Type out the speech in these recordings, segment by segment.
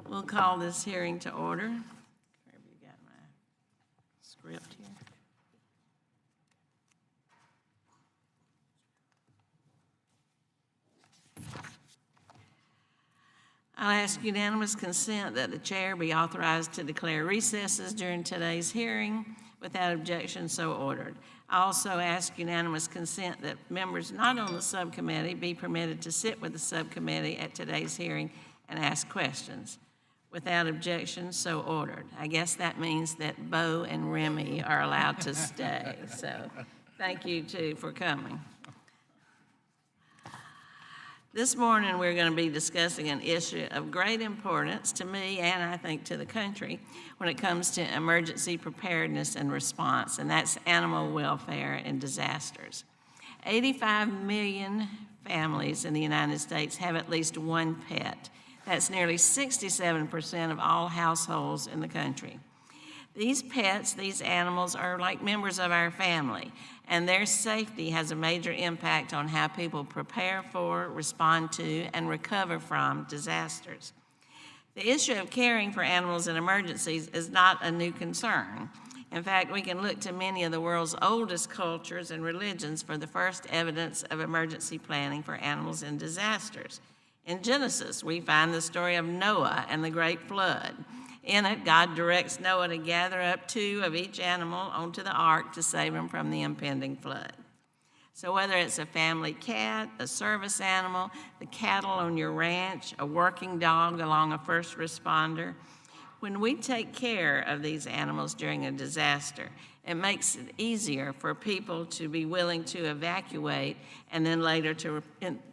We'll call this hearing to order. Where have you got my script here? I'll ask unanimous consent that the chair be authorized to declare recesses during today's hearing. Without objection, so ordered. I also ask unanimous consent that members not on the subcommittee be permitted to sit with the subcommittee at today's hearing and ask questions. Without objection, so ordered. I guess that means that Bo and Remy are allowed to stay. So thank you, too, for coming. This morning, we're going to be discussing an issue of great importance to me and I think to the country when it comes to emergency preparedness and response, and that's animal welfare in disasters. 85 million families in the United States have at least one pet. That's nearly 67% of all households in the country. These pets, these animals, are like members of our family, and their safety has a major impact on how people prepare for, respond to, and recover from disasters. The issue of caring for animals in emergencies is not a new concern. In fact, we can look to many of the world's oldest cultures and religions for the first evidence of emergency planning for animals in disasters. In Genesis, we find the story of Noah and the great flood. In it, God directs Noah to gather up 2 of each animal onto the ark to save them from the impending flood. So whether it's a family cat, a service animal, the cattle on your ranch, a working dog along a first responder, when we take care of these animals during a disaster, it makes it easier for people to be willing to evacuate and then later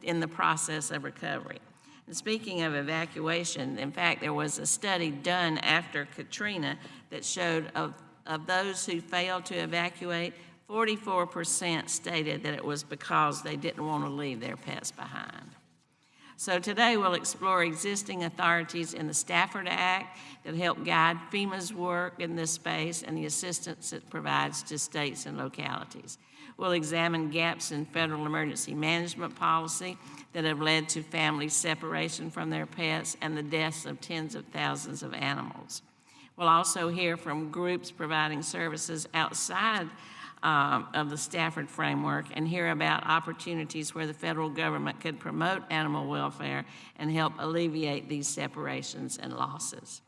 in the process of recovery. And speaking of evacuation, in fact, there was a study done after Katrina that showed of those who failed to evacuate, 44% stated that it was because they didn't want to leave their pets behind. So today we'll explore existing authorities in the Stafford Act that help guide FEMA's work in this space and the assistance it provides to states and localities. We'll examine gaps in federal emergency management policy that have led to family separation from their pets and the deaths of tens of thousands of animals. We'll also hear from groups providing services outside of the Stafford framework and hear about opportunities where the federal government could promote animal welfare and help alleviate these separations and losses.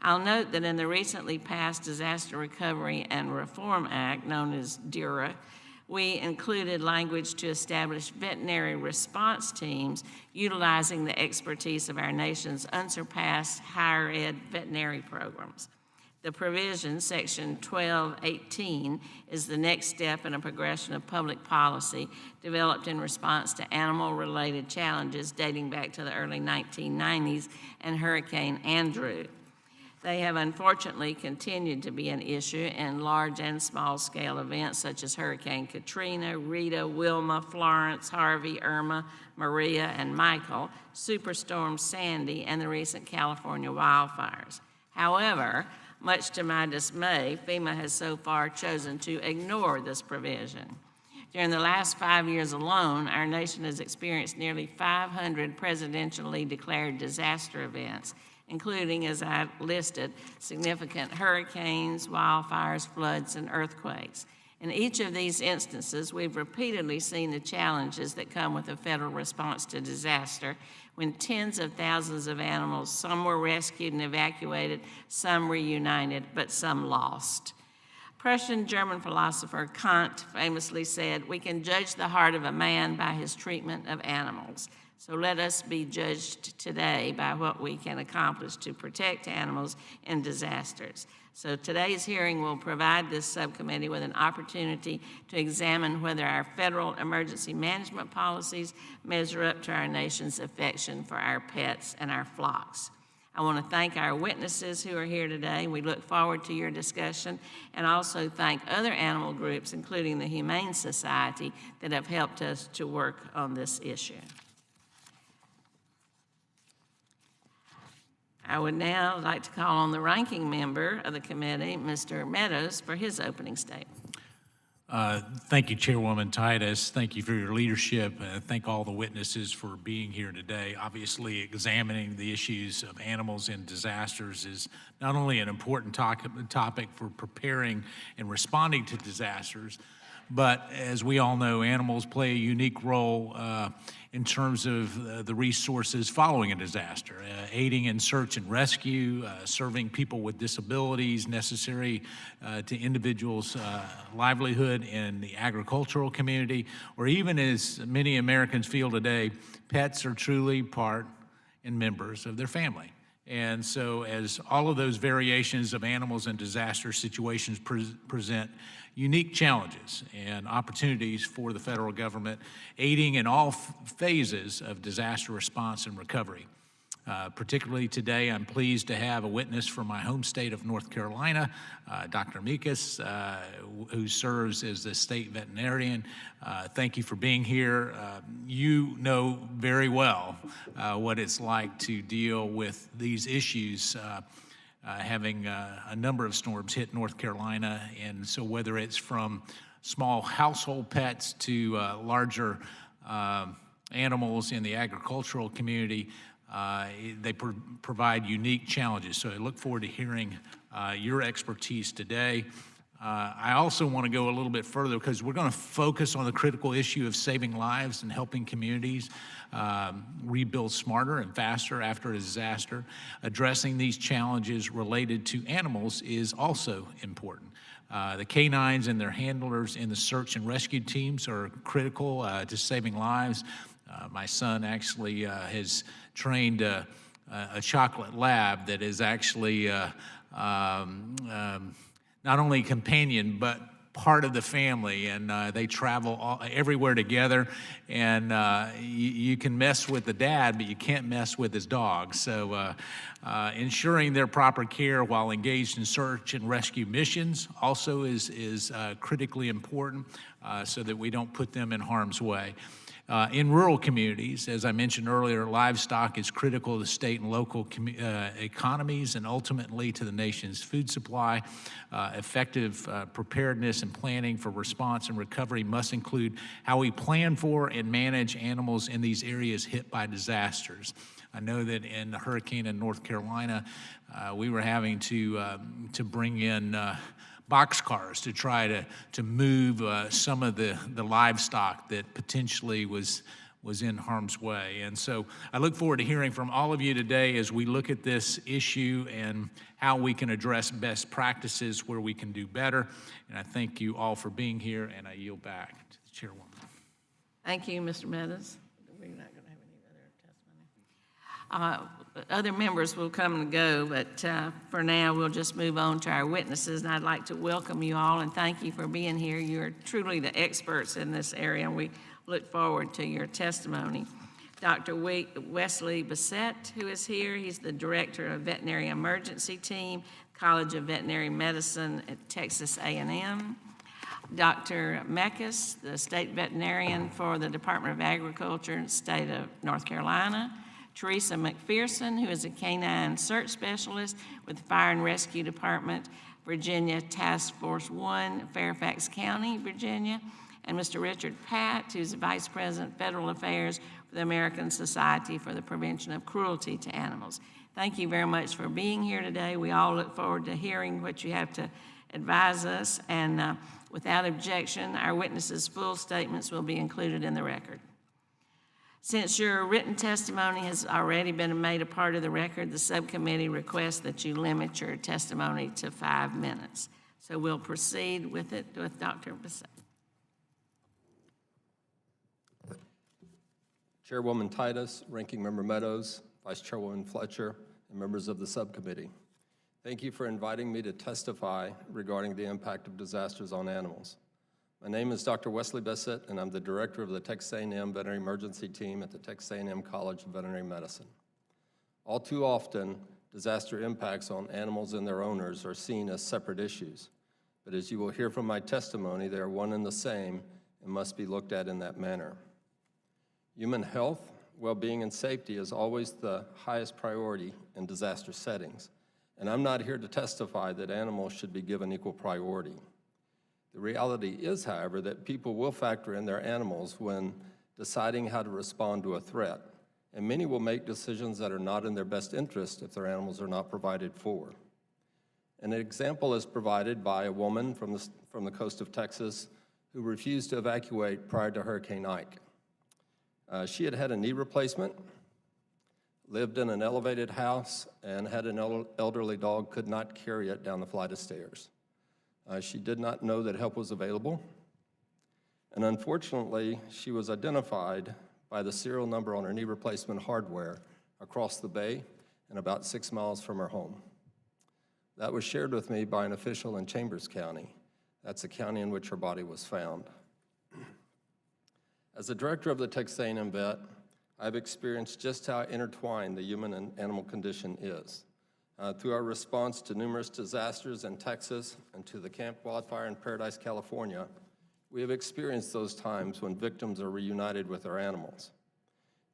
I'll note that in the recently passed Disaster Recovery and Reform Act, known as DERA, we included language to establish veterinary response teams utilizing the expertise of our nation's unsurpassed higher ed veterinary programs. The provision, Section 1218, is the next step in a progression of public policy developed in response to animal-related challenges dating back to the early 1990s and Hurricane Andrew. They have unfortunately continued to be an issue in large and small-scale events such as Hurricane Katrina, Rita, Wilma, Florence, Harvey, Irma, Maria, and Michael, Superstorm Sandy, and the recent California wildfires. However, much to my dismay, FEMA has so far chosen to ignore this provision. During the last 5 years alone, our nation has experienced nearly 500 presidentially declared disaster events, including, as I listed, significant hurricanes, wildfires, floods, and earthquakes. In each of these instances, we've repeatedly seen the challenges that come with a federal response to disaster when tens of thousands of animals, some were rescued and evacuated, some reunited, but some lost. Prussian German philosopher Kant famously said, "We can judge the heart of a man by his treatment of animals." So let us be judged today by what we can accomplish to protect animals in disasters. So today's hearing will provide this subcommittee with an opportunity to examine whether our federal emergency management policies measure up to our nation's affection for our pets and our flocks. I want to thank our witnesses who are here today. We look forward to your discussion, and also thank other animal groups, including the Humane Society, that have helped us to work on this issue. I would now like to call on the ranking member of the committee, Mr. Meadows, for his opening statement. Thank you, Chairwoman Titus. Thank you for your leadership. Thank all the witnesses for being here today. Obviously, examining the issues of animals in disasters is not only an important topic for preparing and responding to disasters, but as we all know, animals play a unique role in terms of the resources following a disaster, aiding in search and rescue, serving people with disabilities necessary to individuals' livelihood in the agricultural community, or even as many Americans feel today, pets are truly part and members of their family. And so as all of those variations of animals in disaster situations present unique challenges and opportunities for the federal government, aiding in all phases of disaster response and recovery. Particularly today, I'm pleased to have a witness from my home state of North Carolina, Dr. Mecca, who serves as the state veterinarian. Thank you for being here. You know very well what it's like to deal with these issues, having a number of storms hit North Carolina, and so whether it's from small household pets to larger animals in the agricultural community, they provide unique challenges. So I look forward to hearing your expertise today. I also want to go a little bit further because we're going to focus on the critical issue of saving lives and helping communities rebuild smarter and faster after a disaster. Addressing these challenges related to animals is also important. The canines and their handlers in the search and rescue teams are critical to saving lives. My son actually has trained a chocolate lab that is actually not only companion, but part of the family, and they travel everywhere together, and you can mess with the dad, but you can't mess with his dog. So ensuring their proper care while engaged in search and rescue missions also is critically important so that we don't put them in harm's way. In rural communities, as I mentioned earlier, livestock is critical to state and local economies and ultimately to the nation's food supply. Effective preparedness and planning for response and recovery must include how we plan for and manage animals in these areas hit by disasters. I know that in the hurricane in North Carolina, we were having to bring in boxcars to try to move some of the livestock that potentially was in harm's way. And so I look forward to hearing from all of you today as we look at this issue and how we can address best practices where we can do better. And I thank you all for being here, and I yield back to the chairwoman. Thank you, Mr. Meadows. We're not going to have any other testimony. Other members will come and go, but for now, we'll just move on to our witnesses, and I'd like to welcome you all and thank you for being here. You're truly the experts in this area, and we look forward to your testimony. Dr. Wesley Bassett, who is here, he's the Director of Veterinary Emergency Team, College of Veterinary Medicine at Texas A&M. Dr. Mecca, the State Veterinarian for the Department of Agriculture in the state of North Carolina. Teresa McPherson, who is a canine search specialist with the Fire and Rescue Department, Virginia Task Force 1, Fairfax County, Virginia. And Mr. Richard Patt, who's the Vice President, Federal Affairs for the American Society for the Prevention of Cruelty to Animals. Thank you very much for being here today. We all look forward to hearing what you have to advise us. And without objection, our witnesses' full statements will be included in the record. Since your written testimony has already been made a part of the record, the subcommittee requests that you limit your testimony to 5 minutes. So we'll proceed with it with Dr. Bassett. Chairwoman Titus, Ranking Member Meadows, Vice Chairwoman Fletcher, and members of the subcommittee. Thank you for inviting me to testify regarding the impact of disasters on animals. My name is Dr. Wesley Bassett, and I'm the director of the Texas A&M Veterinary Emergency Team at the Texas A&M College of Veterinary Medicine. All too often, disaster impacts on animals and their owners are seen as separate issues. But as you will hear from my testimony, they are one and the same and must be looked at in that manner. Human health, well-being, and safety is always the highest priority in disaster settings. And I'm not here to testify that animals should be given equal priority. The reality is, however, that people will factor in their animals when deciding how to respond to a threat, and many will make decisions that are not in their best interest if their animals are not provided for. An example is provided by a woman from the coast of Texas who refused to evacuate prior to Hurricane Ike. She had had a knee replacement, lived in an elevated house, and had an elderly dog, could not carry it down the flight of stairs. She did not know that help was available, and unfortunately, she was identified by the serial number on her knee replacement hardware across the bay and about 6 miles from her home. That was shared with me by an official in Chambers County. That's the county in which her body was found. As the director of the Texas A&M Vet, I've experienced just how intertwined the human and animal condition is. Through our response to numerous disasters in Texas and to the Camp Wildfire in Paradise, California, we have experienced those times when victims are reunited with their animals.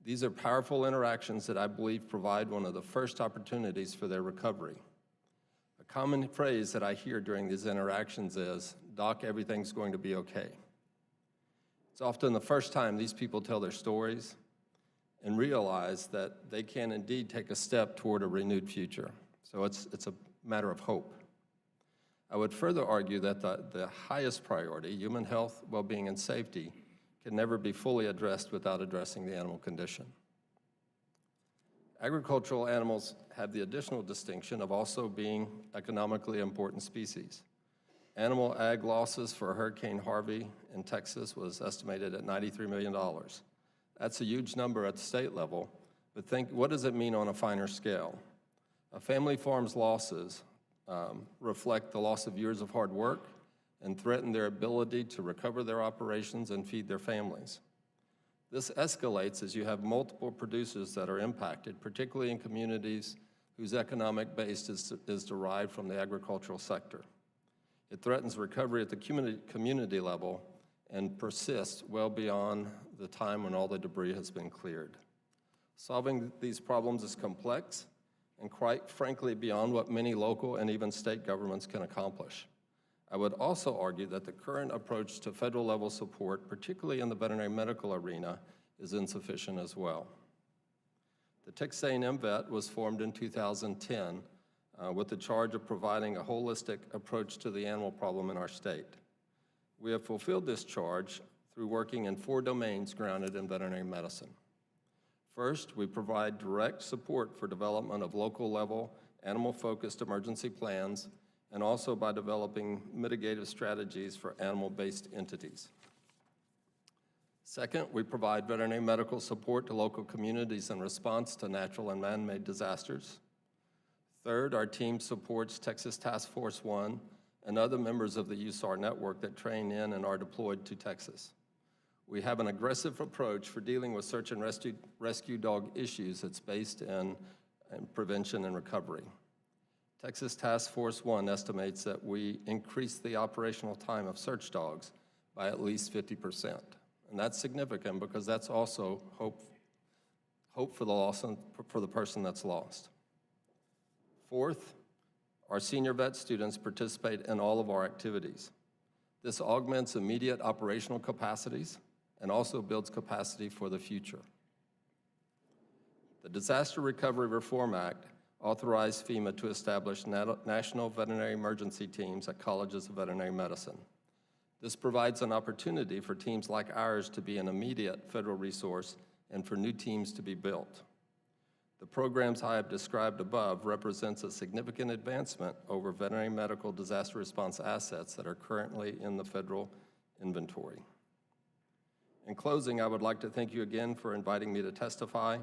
These are powerful interactions that I believe provide one of the first opportunities for their recovery. A common phrase that I hear during these interactions is, "Doc, everything's going to be okay." It's often the first time these people tell their stories and realize that they can indeed take a step toward a renewed future. So it's a matter of hope. I would further argue that the highest priority, human health, well-being, and safety, can never be fully addressed without addressing the animal condition. Agricultural animals have the additional distinction of also being economically important species. Animal ag losses for Hurricane Harvey in Texas was estimated at $93 million. That's a huge number at the state level, but think, what does it mean on a finer scale? A family farm's losses reflect the loss of years of hard work and threaten their ability to recover their operations and feed their families. This escalates as you have multiple producers that are impacted, particularly in communities whose economic base is derived from the agricultural sector. It threatens recovery at the community level and persists well beyond the time when all the debris has been cleared. Solving these problems is complex and quite frankly beyond what many local and even state governments can accomplish. I would also argue that the current approach to federal level support, particularly in the veterinary medical arena, is insufficient as well. The Texas A&M Vet was formed in 2010 with the charge of providing a holistic approach to the animal problem in our state. We have fulfilled this charge through working in 4 domains grounded in veterinary medicine. First, we provide direct support for development of local-level, animal-focused emergency plans, and also by developing mitigative strategies for animal-based entities. Second, we provide veterinary medical support to local communities in response to natural and man-made disasters. Third, our team supports Texas Task Force 1 and other members of the USAR network that train in and are deployed to Texas. We have an aggressive approach for dealing with search and rescue dog issues that's based in prevention and recovery. Texas Task Force 1 estimates that we increase the operational time of search dogs by at least 50%. And that's significant because that's also hope for the person that's lost. Fourth, our senior vet students participate in all of our activities. This augments immediate operational capacities and also builds capacity for the future. The Disaster Recovery Reform Act authorized FEMA to establish national veterinary emergency teams at colleges of veterinary medicine. This provides an opportunity for teams like ours to be an immediate federal resource and for new teams to be built. The programs I have described above represents a significant advancement over veterinary medical disaster response assets that are currently in the federal inventory. In closing, I would like to thank you again for inviting me to testify.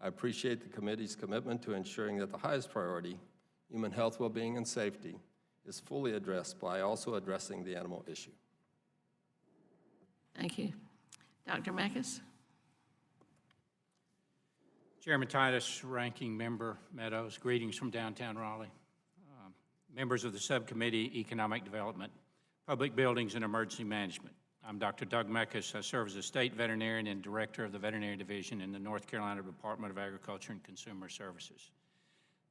I appreciate the committee's commitment to ensuring that the highest priority, human health, well-being, and safety, is fully addressed by also addressing the animal issue. Thank you. Dr. Mecca? Chairman Titus, Ranking Member Meadows, greetings from downtown Raleigh. Members of the Subcommittee, Economic Development, Public Buildings, and Emergency Management. I'm Dr. Doug Mecca. I serve as a state veterinarian and director of the Veterinary Division in the North Carolina Department of Agriculture and Consumer Services.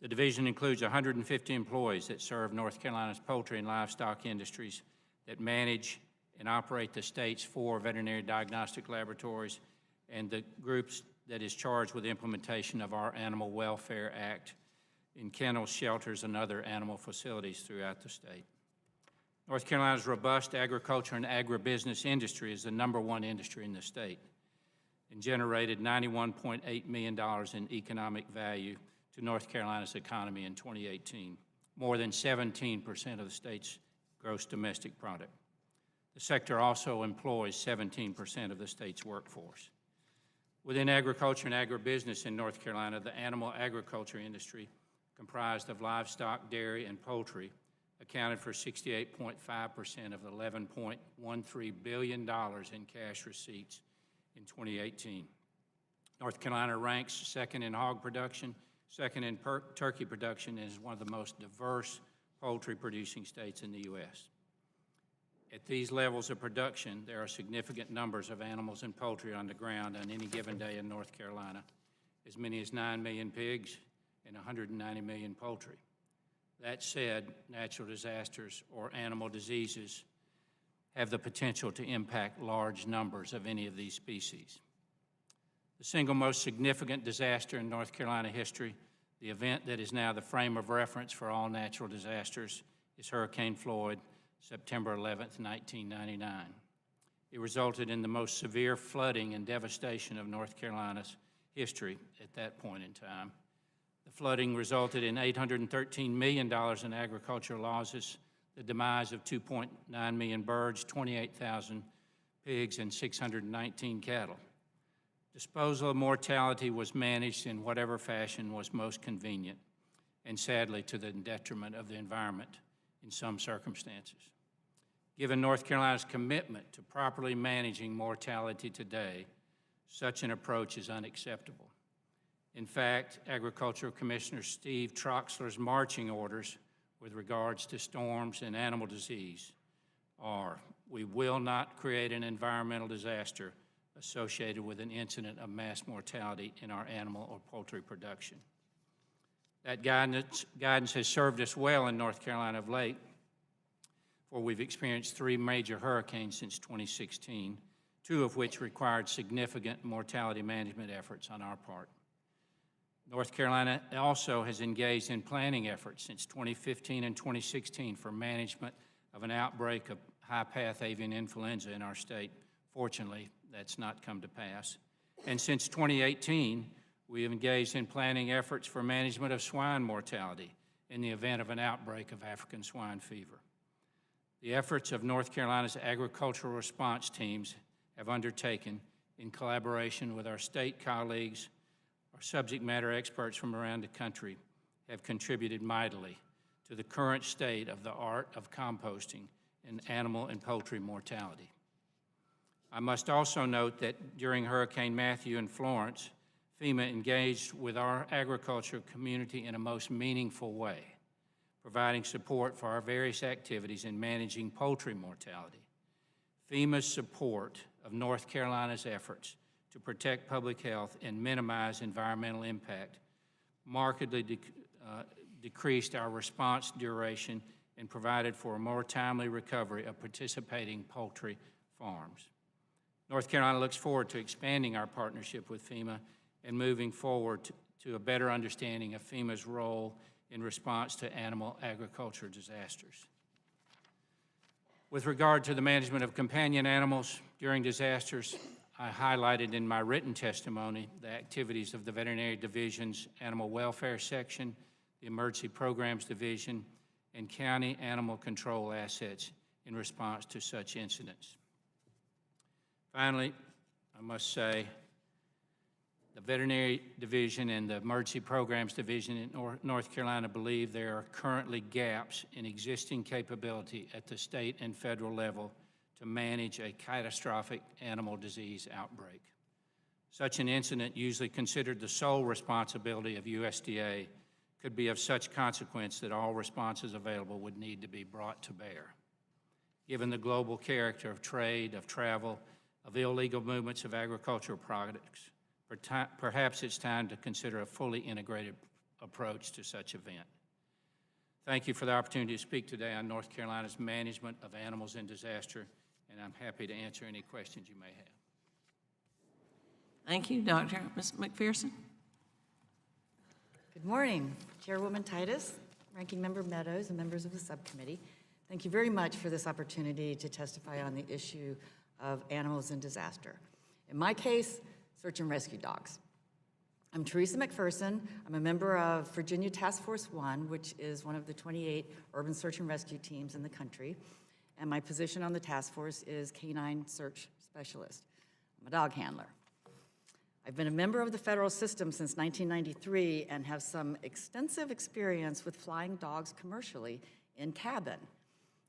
The division includes 150 employees that serve North Carolina's poultry and livestock industries, that manage and operate the state's 4 veterinary diagnostic laboratories and the groups that is charged with the implementation of our Animal Welfare Act in kennels, shelters, and other animal facilities throughout the state. North Carolina's robust agriculture and agribusiness industry is the #1 industry in the state and generated $91.8 million in economic value to North Carolina's economy in 2018, more than 17% of the state's gross domestic product. The sector also employs 17% of the state's workforce. Within agriculture and agribusiness in North Carolina, the animal agriculture industry, comprised of livestock, dairy, and poultry, accounted for 68.5% of the $11.13 billion in cash receipts in 2018. North Carolina ranks second in hog production, second in turkey production, and is one of the most diverse poultry producing states in the U.S. At these levels of production, there are significant numbers of animals and poultry on the ground on any given day in North Carolina, as many as 9 million pigs and 190 million poultry. That said, natural disasters or animal diseases have the potential to impact large numbers of any of these species. The single most significant disaster in North Carolina history, the event that is now the frame of reference for all natural disasters, is Hurricane Floyd, September 11th, 1999. It resulted in the most severe flooding and devastation of North Carolina's history at that point in time. The flooding resulted in $813 million in agricultural losses, the demise of 2.9 million birds, 28,000 pigs, and 619 cattle. Disposal of mortality was managed in whatever fashion was most convenient, and sadly to the detriment of the environment in some circumstances. Given North Carolina's commitment to properly managing mortality today, such an approach is unacceptable. In fact, Agricultural Commissioner Steve Troxler's marching orders with regards to storms and animal disease are, we will not create an environmental disaster associated with an incident of mass mortality in our animal or poultry production. That guidance has served us well in North Carolina of late, for we've experienced 3 major hurricanes since 2016, 2 of which required significant mortality management efforts on our part. North Carolina also has engaged in planning efforts since 2015 and 2016 for management of an outbreak of high-path avian influenza in our state. Fortunately, that's not come to pass. And since 2018, we have engaged in planning efforts for management of swine mortality in the event of an outbreak of African swine fever. The efforts of North Carolina's agricultural response teams have undertaken, in collaboration with our state colleagues, our subject matter experts from around the country, have contributed mightily to the current state of the art of composting in animal and poultry mortality. I must also note that during Hurricane Matthew and Florence, FEMA engaged with our agriculture community in a most meaningful way, providing support for our various activities in managing poultry mortality. FEMA's support of North Carolina's efforts to protect public health and minimize environmental impact markedly decreased our response duration and provided for a more timely recovery of participating poultry farms. North Carolina looks forward to expanding our partnership with FEMA and moving forward to a better understanding of FEMA's role in response to animal agriculture disasters. With regard to the management of companion animals during disasters, I highlighted in my written testimony the activities of the Veterinary Division's Animal Welfare Section, the Emergency Programs Division, and county animal control assets in response to such incidents. Finally, I must say, the Veterinary Division and the Emergency Programs Division in North Carolina believe there are currently gaps in existing capability at the state and federal level to manage a catastrophic animal disease outbreak. Such an incident, usually considered the sole responsibility of USDA, could be of such consequence that all responses available would need to be brought to bear. Given the global character of trade, of travel, of illegal movements of agricultural products, perhaps it's time to consider a fully integrated approach to such event. Thank you for the opportunity to speak today on North Carolina's management of animals in disaster, and I'm happy to answer any questions you may have. Thank you, Dr. Ms. McPherson. Good morning, Chairwoman Titus, Ranking Member Meadows, and members of the subcommittee. Thank you very much for this opportunity to testify on the issue of animals in disaster. In my case, search and rescue dogs. I'm Teresa McPherson. I'm a member of Virginia Task Force 1, which is one of the 28 urban search and rescue teams in the country. And my position on the task force is Canine Search Specialist. I'm a dog handler. I've been a member of the federal system since 1993 and have some extensive experience with flying dogs commercially in cabin.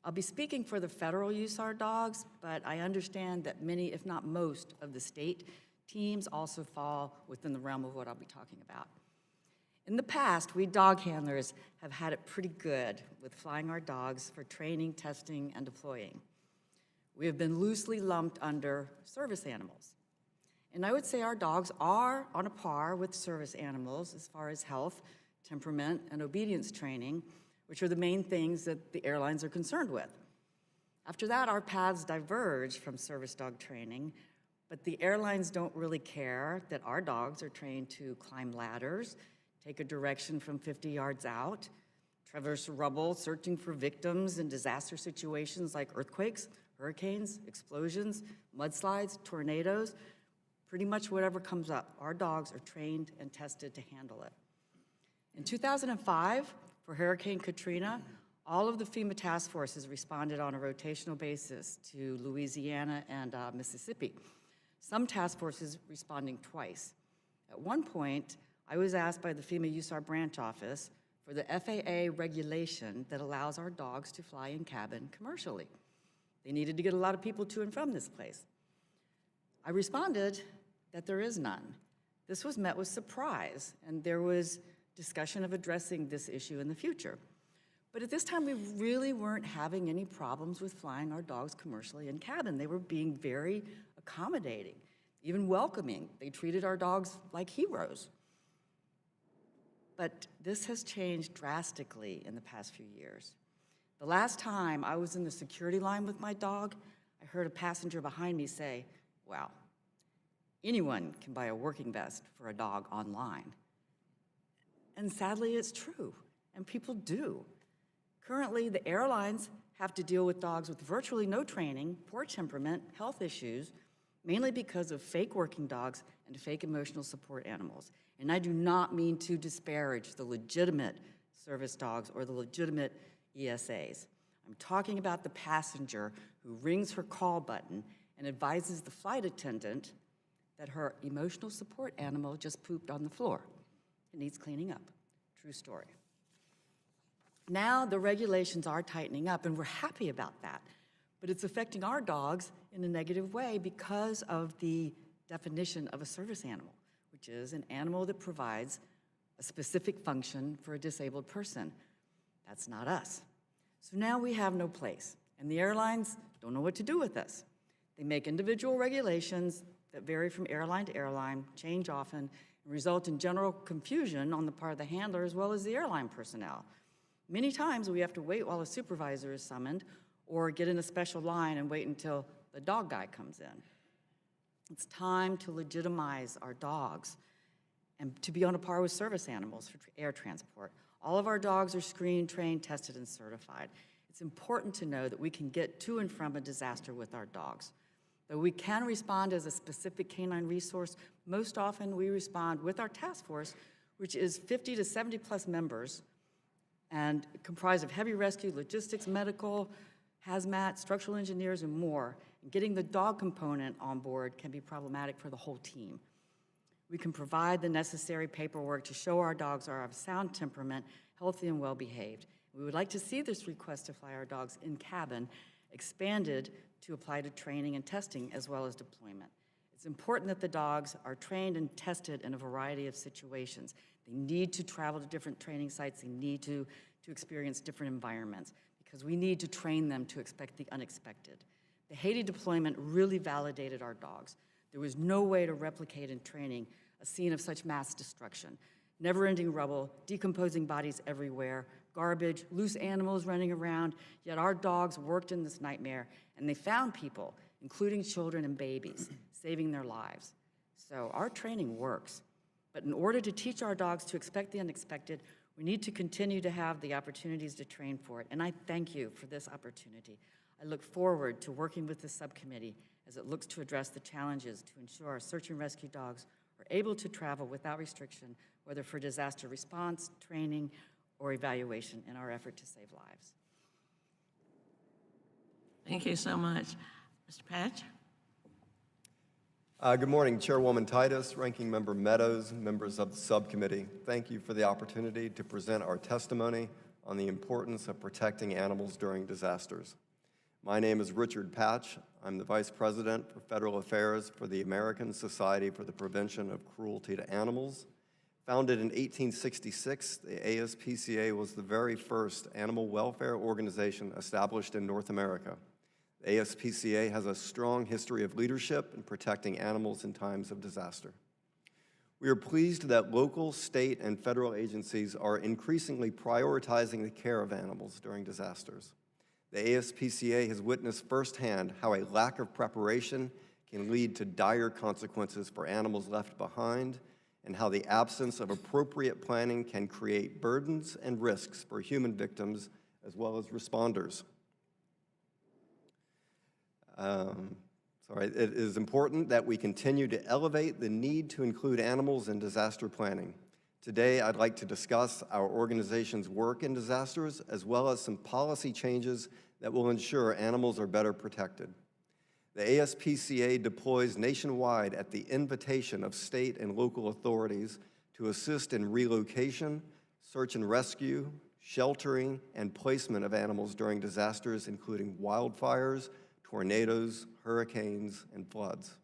I'll be speaking for the federal USAR dogs, but I understand that many, if not most, of the state teams also fall within the realm of what I'll be talking about. In the past, we dog handlers have had it pretty good with flying our dogs for training, testing, and deploying. We have been loosely lumped under service animals. And I would say our dogs are on a par with service animals as far as health, temperament, and obedience training, which are the main things that the airlines are concerned with. After that, our paths diverge from service dog training, but the airlines don't really care that our dogs are trained to climb ladders, take a direction from 50 yards out, traverse rubble searching for victims in disaster situations like earthquakes, hurricanes, explosions, mudslides, tornadoes, pretty much whatever comes up. Our dogs are trained and tested to handle it. In 2005, for Hurricane Katrina, all of the FEMA task forces responded on a rotational basis to Louisiana and Mississippi. Some task forces responding twice. At one point, I was asked by the FEMA USAR branch office for the FAA regulation that allows our dogs to fly in cabin commercially. They needed to get a lot of people to and from this place. I responded that there is none. This was met with surprise, and there was discussion of addressing this issue in the future. But at this time, we really weren't having any problems with flying our dogs commercially in cabin. They were being very accommodating, even welcoming. They treated our dogs like heroes. But this has changed drastically in the past few years. The last time I was in the security line with my dog, I heard a passenger behind me say, "Wow, anyone can buy a working vest for a dog online." And sadly, it's true, and people do. Currently, the airlines have to deal with dogs with virtually no training, poor temperament, health issues, mainly because of fake working dogs and fake emotional support animals. And I do not mean to disparage the legitimate service dogs or the legitimate ESAs. I'm talking about the passenger who rings her call button and advises the flight attendant that her emotional support animal just pooped on the floor. It needs cleaning up. True story. Now the regulations are tightening up, and we're happy about that. But it's affecting our dogs in a negative way because of the definition of a service animal, which is an animal that provides a specific function for a disabled person. That's not us. So now we have no place, and the airlines don't know what to do with us. They make individual regulations that vary from airline to airline, change often, and result in general confusion on the part of the handler as well as the airline personnel. Many times we have to wait while a supervisor is summoned or get in a special line and wait until the dog guy comes in. It's time to legitimize our dogs and to be on a par with service animals for air transport. All of our dogs are screened, trained, tested, and certified. It's important to know that we can get to and from a disaster with our dogs. Though we can respond as a specific canine resource, most often we respond with our task force, which is 50 to 70 plus members and comprised of heavy rescue, logistics, medical, hazmat, structural engineers, and more. And getting the dog component on board can be problematic for the whole team. We can provide the necessary paperwork to show our dogs are of sound temperament, healthy and well-behaved. We would like to see this request to fly our dogs in cabin expanded to apply to training and testing as well as deployment. It's important that the dogs are trained and tested in a variety of situations. They need to travel to different training sites. They need to experience different environments because we need to train them to expect the unexpected. The Haiti deployment really validated our dogs. There was no way to replicate in training a scene of such mass destruction. Never-ending rubble, decomposing bodies everywhere, garbage, loose animals running around, yet our dogs worked in this nightmare, and they found people, including children and babies, saving their lives. So our training works. But in order to teach our dogs to expect the unexpected, we need to continue to have the opportunities to train for it. And I thank you for this opportunity. I look forward to working with this subcommittee as it looks to address the challenges to ensure our search and rescue dogs are able to travel without restriction, whether for disaster response, training, or evaluation in our effort to save lives. Thank you so much. Mr. Patch? Good morning, Chairwoman Titus, Ranking Member Meadows, members of the subcommittee. Thank you for the opportunity to present our testimony on the importance of protecting animals during disasters. My name is Richard Patch. I'm the Vice President for Federal Affairs for the American Society for the Prevention of Cruelty to Animals. Founded in 1866, the ASPCA was the very first animal welfare organization established in North America. The ASPCA has a strong history of leadership in protecting animals in times of disaster. We are pleased that local, state, and federal agencies are increasingly prioritizing the care of animals during disasters. The ASPCA has witnessed firsthand how a lack of preparation can lead to dire consequences for animals left behind, and how the absence of appropriate planning can create burdens and risks for human victims as well as responders. It is important that we continue to elevate the need to include animals in disaster planning. Today, I'd like to discuss our organization's work in disasters, as well as some policy changes that will ensure animals are better protected. The ASPCA deploys nationwide at the invitation of state and local authorities to assist in relocation, search and rescue, sheltering, and placement of animals during disasters, including wildfires, tornadoes, hurricanes, and floods.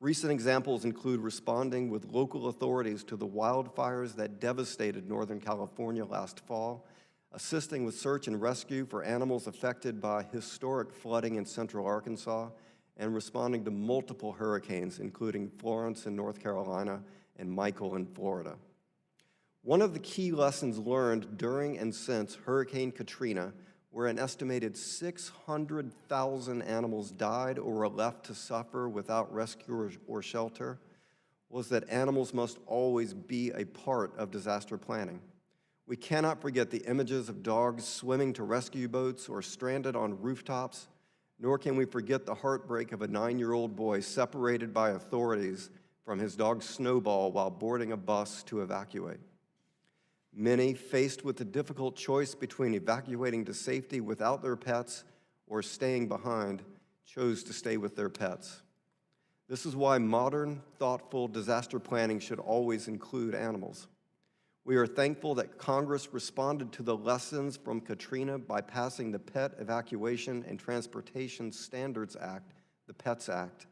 Recent examples include responding with local authorities to the wildfires that devastated Northern California last fall, assisting with search and rescue for animals affected by historic flooding in central Arkansas, and responding to multiple hurricanes, including Florence in North Carolina and Michael in Florida. One of the key lessons learned during and since Hurricane Katrina, where an estimated 600,000 animals died or were left to suffer without rescue or shelter, was that animals must always be a part of disaster planning. We cannot forget the images of dogs swimming to rescue boats or stranded on rooftops, nor can we forget the heartbreak of a 9-year-old boy separated by authorities from his dog Snowball while boarding a bus to evacuate. Many, faced with the difficult choice between evacuating to safety without their pets or staying behind, chose to stay with their pets. This is why modern, thoughtful disaster planning should always include animals. We are thankful that Congress responded to the lessons from Katrina by passing the Pet Evacuation and Transportation Standards Act, the PETS Act,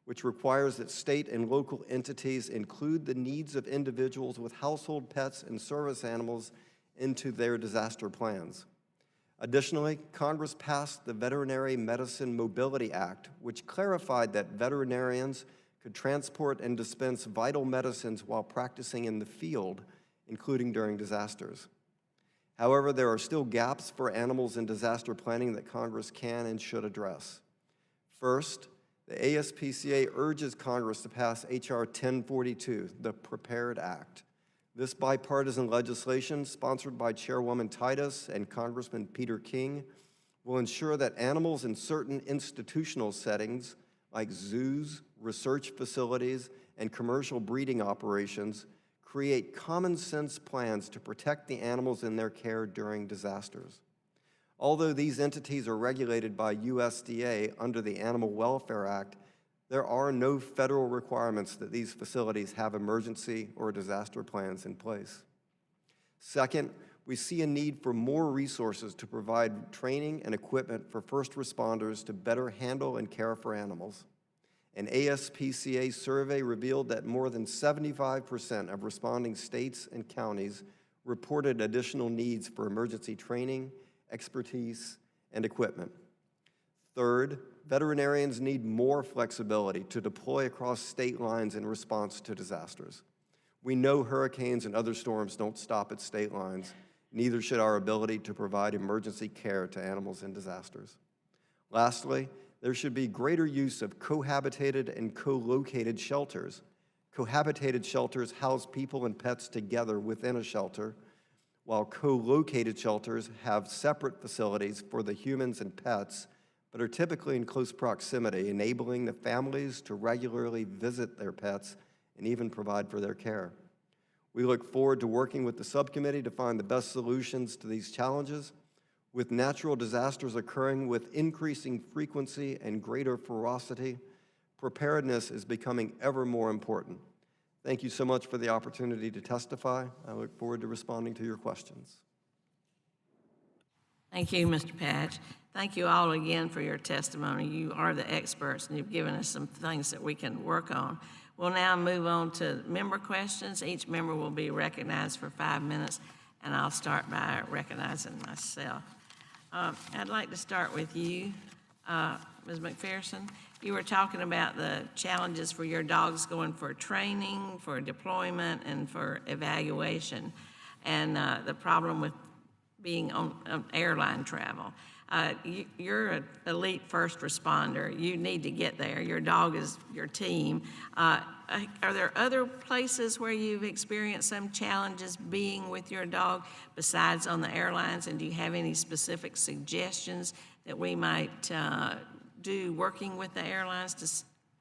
which requires that state and local entities include the needs of individuals with household pets and service animals into their disaster plans. Additionally, Congress passed the Veterinary Medicine Mobility Act, which clarified that veterinarians could transport and dispense vital medicines while practicing in the field, including during disasters. However, there are still gaps for animals in disaster planning that Congress can and should address. First, the ASPCA urges Congress to pass H.R. 1042, the Prepared Act. This bipartisan legislation, sponsored by Chairwoman Titus and Congressman Peter King, will ensure that animals in certain institutional settings, like zoos, research facilities, and commercial breeding operations, create common-sense plans to protect the animals in their care during disasters. Although these entities are regulated by USDA under the Animal Welfare Act, there are no federal requirements that these facilities have emergency or disaster plans in place. Second, we see a need for more resources to provide training and equipment for first responders to better handle and care for animals. An ASPCA survey revealed that more than 75% of responding states and counties reported additional needs for emergency training, expertise, and equipment. Third, veterinarians need more flexibility to deploy across state lines in response to disasters. We know hurricanes and other storms don't stop at state lines, Neither should our ability to provide emergency care to animals in disasters. Lastly, there should be greater use of cohabitated and co-located shelters. Cohabitated shelters house people and pets together within a shelter, while co-located shelters have separate facilities for the humans and pets, but are typically in close proximity, enabling the families to regularly visit their pets and even provide for their care. We look forward to working with the subcommittee to find the best solutions to these challenges. With natural disasters occurring with increasing frequency and greater ferocity, preparedness is becoming ever more important. Thank you so much for the opportunity to testify. I look forward to responding to your questions. Thank you, Mr. Patch. Thank you all again for your testimony. You are the experts, and you've given us some things that we can work on. We'll now move on to member questions. Each member will be recognized for 5 minutes, and I'll start by recognizing myself. I'd like to start with you, Ms. McPherson. You were talking about the challenges for your dogs going for training, for deployment, and for evaluation, and the problem with being on airline travel. You're an elite first responder. You need to get there. Your dog is your team. Are there other places where you've experienced some challenges being with your dog besides on the airlines? And do you have any specific suggestions that we might do working with the airlines to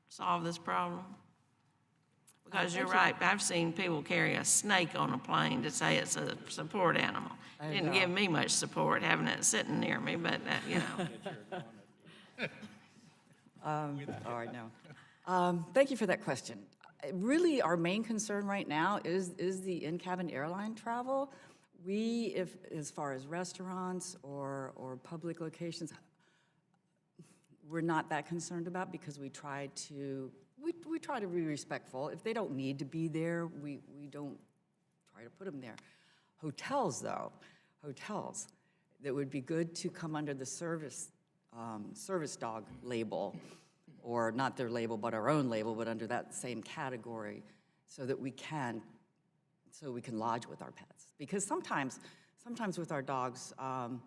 solve this problem? Because you're right, I've seen people carry a snake on a plane to say it's a support animal. Didn't give me much support having it sitting near me, but you know. All right, no. Thank you for that question. Really, our main concern right now is the in-cabin airline travel. As far as restaurants or public locations, we're not that concerned about because we try to be respectful. If they don't need to be there, we don't try to put them there. Hotels, though, that would be good to come under the service dog label, or not their label, but our own label, but under that same category, so that we can lodge with our pets. Because sometimes with our dogs and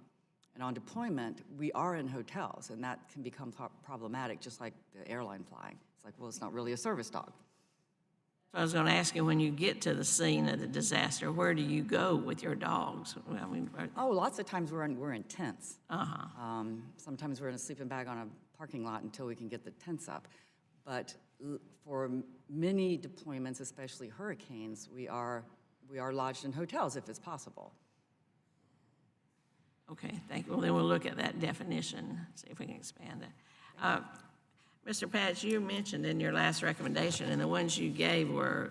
on deployment, we are in hotels, and that can become problematic, just like the airline flying. It's like, well, it's not really a service dog. So I was going to ask you, when you get to the scene of the disaster, where do you go with your dogs? I mean, Lots of times we're in tents. Uh-huh. Sometimes we're in a sleeping bag on a parking lot until we can get the tents up. But for many deployments, especially hurricanes, we are lodged in hotels if it's possible. Okay, thank you. Well, then we'll look at that definition, see if we can expand it. Mr. Patch, you mentioned in your last recommendation, and the ones you gave were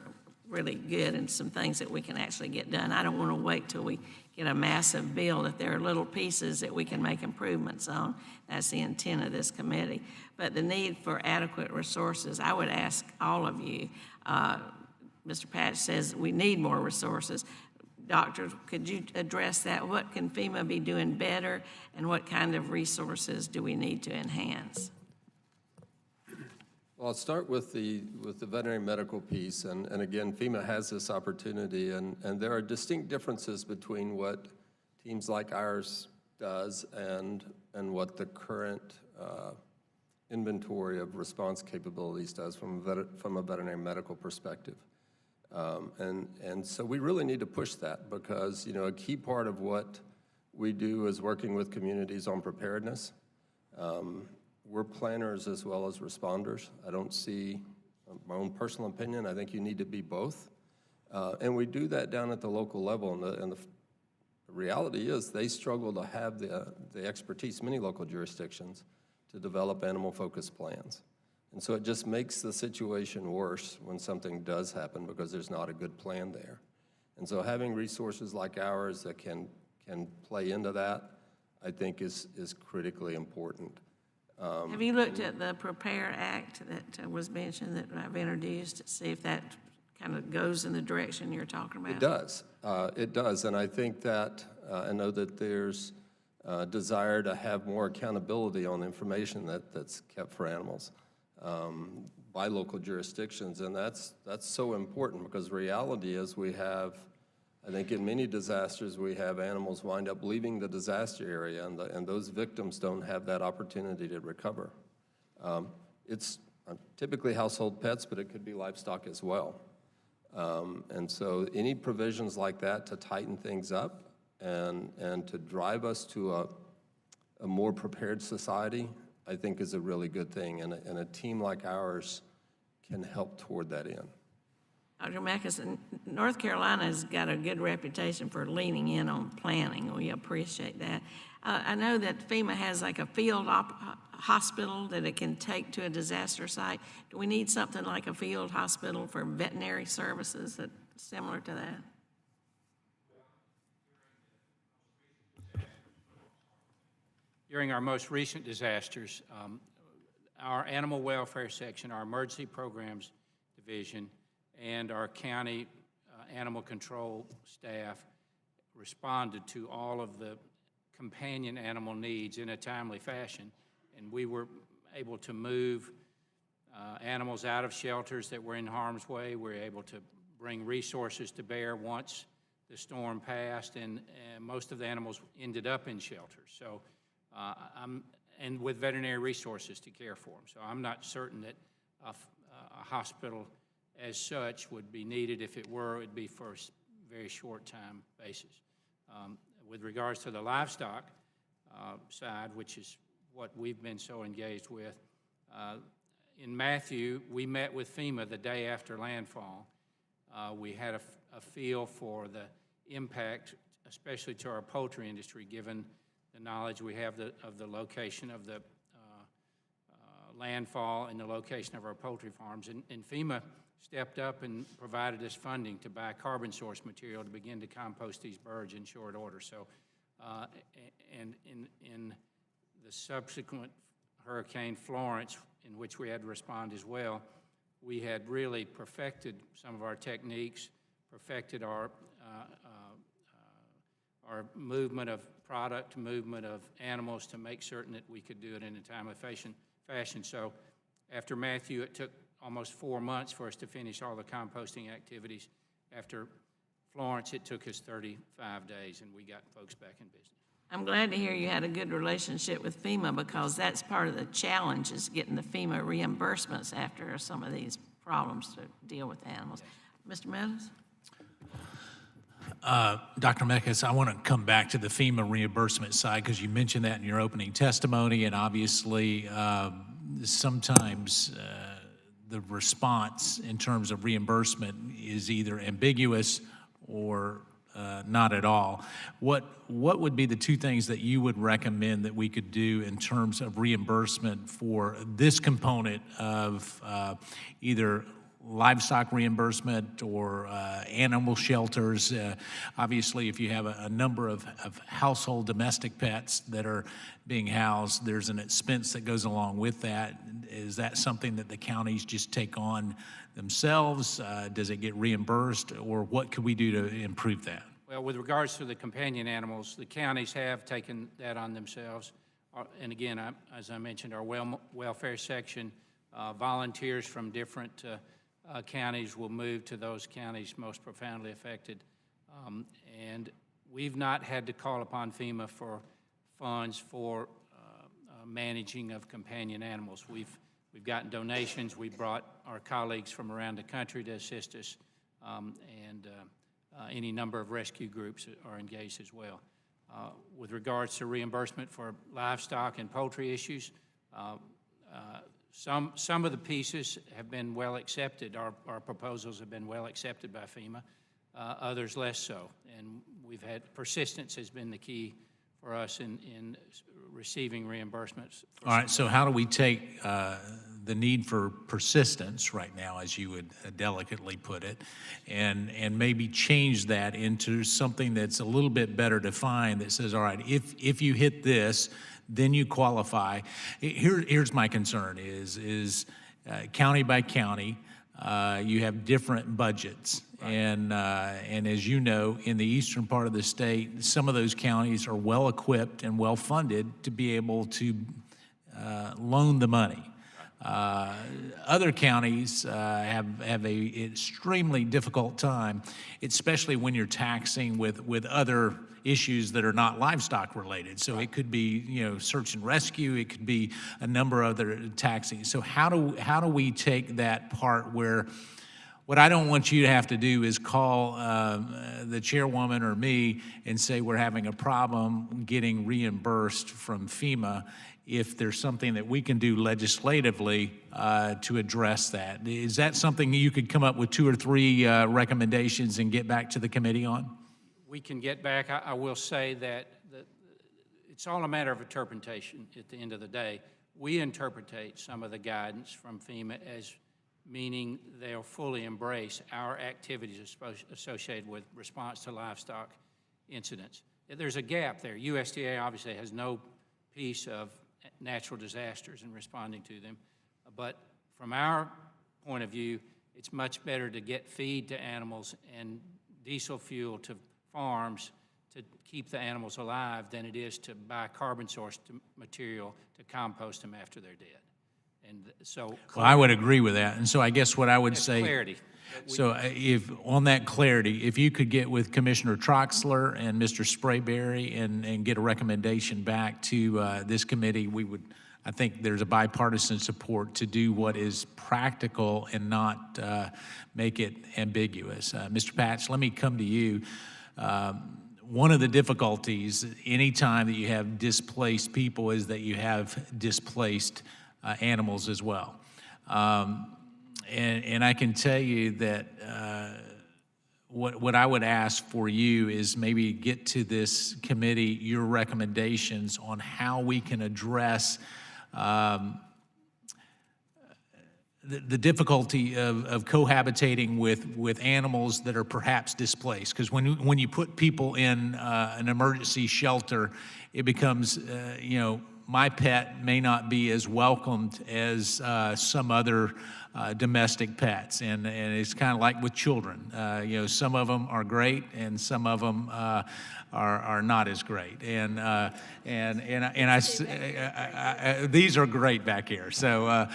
really good and some things that we can actually get done. I don't want to wait till we get a massive bill. If there are little pieces that we can make improvements on, that's the intent of this committee. But the need for adequate resources, I would ask all of you. Mr. Patch says we need more resources. Doctor, could you address that? What can FEMA be doing better, and what kind of resources do we need to enhance? Well, I'll start with the veterinary medical piece, and again, FEMA has this opportunity, and there are distinct differences between what teams like ours does and what the current inventory of response capabilities does from a veterinary medical perspective. And so we really need to push that because, you know, a key part of what we do is working with communities on preparedness. We're planners as well as responders. I don't see, my own personal opinion, I think you need to be both. And we do that down at the local level, and the reality is they struggle to have the expertise, many local jurisdictions, to develop animal-focused plans. And so it just makes the situation worse when something does happen because there's not a good plan there. And so having resources like ours that can play into that, I think is critically important. Have you looked at the Prepare Act that was mentioned that I've introduced to see if that kind of goes in the direction you're talking about? It does, and I think that, I know that there's a desire to have more accountability on information that's kept for animals by local jurisdictions, and that's so important because the reality is we have I think in many disasters, we have animals wind up leaving the disaster area, and those victims don't have that opportunity to recover. It's typically household pets, but it could be livestock as well. And so any provisions like that to tighten things up and to drive us to a more prepared society, I think is a really good thing. And a team like ours can help toward that end. Dr. Mecca, North Carolina's got a good reputation for leaning in on planning. We appreciate that. I know that FEMA has like a field hospital that it can take to a disaster site. Do we need something like a field hospital for veterinary services that's similar to that? During our most recent disasters, our animal welfare section, our emergency programs division, and our county animal control staff responded to all of the companion animal needs in a timely fashion, and we were able to move animals out of shelters that were in harm's way. We were able to bring resources to bear once the storm passed, and most of the animals ended up in shelters. So, and with veterinary resources to care for them. So I'm not certain that a hospital as such would be needed. If it were, it'd be for a very short time basis. With regards to the livestock side, which is what we've been so engaged with, in Matthew, we met with FEMA the day after landfall. We had a feel for the impact, especially to our poultry industry, given the knowledge we have of the location of the landfall and the location of our poultry farms. And FEMA stepped up and provided us funding to buy carbon source material to begin to compost these birds in short order. So, and in the subsequent Hurricane Florence, in which we had to respond as well, we had really perfected some of our techniques, perfected our movement of product, movement of animals to make certain that we could do it in a timely fashion. So after Matthew, it took almost 4 months for us to finish all the composting activities. After Florence, it took us 35 days, and we got folks back in business. I'm glad to hear you had a good relationship with FEMA, because that's part of the challenge, is getting the FEMA reimbursements after some of these problems to deal with animals. Mr. Meadows? Dr. Mecca, I want to come back to the FEMA reimbursement side, because you mentioned that in your opening testimony, and obviously sometimes the response in terms of reimbursement is either ambiguous or not at all. What would be the two things that you would recommend that we could do in terms of reimbursement for this component of either livestock reimbursement or animal shelters? Obviously, if you have a number of household domestic pets that are being housed, there's an expense that goes along with that. Is that something that the counties just take on themselves? Does it get reimbursed, or what could we do to improve that? Well, with regards to the companion animals, the counties have taken that on themselves. And again, as I mentioned, our welfare section, volunteers from different counties will move to those counties most profoundly affected. And we've not had to call upon FEMA for funds for managing of companion animals. We've gotten donations. We brought our colleagues from around the country to assist us, and any number of rescue groups are engaged as well. With regards to reimbursement for livestock and poultry issues, some of the pieces have been well accepted. Our proposals have been well accepted by FEMA, others less so. And we've had, persistence has been the key for us in receiving reimbursements. All right, so how do we take the need for persistence right now, as you would delicately put it, and maybe change that into something that's a little bit better defined, that says, all right, if you hit this, then you qualify. Here's my concern is county by county, you have different budgets. Right. And as you know, in the eastern part of the state, some of those counties are well equipped and well funded to be able to loan the money. Other counties have a extremely difficult time, especially when you're taxing with other issues that are not livestock related. So it could be, search and rescue. It could be a number of other taxing. So how do we take that part where what I don't want you to have to do is call the chairwoman or me and say we're having a problem getting reimbursed from FEMA if there's something that we can do legislatively to address that. Is that something you could come up with 2 or 3 recommendations and get back to the committee on? We can get back. I will say that it's all a matter of interpretation at the end of the day. We interpretate some of the guidance from FEMA as meaning they'll fully embrace our activities associated with response to livestock incidents. There's a gap there. USDA obviously has no piece of natural disasters and responding to them, but from our point of view, it's much better to get feed to animals and diesel fuel to farms to keep the animals alive than it is to buy carbon source material to compost them after they're dead. And so, well, I would agree with that. And so I guess what I would say, clarity. So if on that clarity, if you could get with Commissioner Troxler and Mr. Sprayberry and get a recommendation back to this committee, I think there's a bipartisan support to do what is practical and not make it ambiguous. Mr. Patch, let me come to you. One of the difficulties anytime that you have displaced people is that you have displaced animals as well. And I can tell you that what I would ask for you is maybe get to this committee your recommendations on how we can address the difficulty of cohabitating with animals that are perhaps displaced. Because when you put people in an emergency shelter, it becomes, my pet may not be as welcomed as some other domestic pets, and it's kind of like with children. Some of them are great, and some of them are not as great. And these are great back here. So.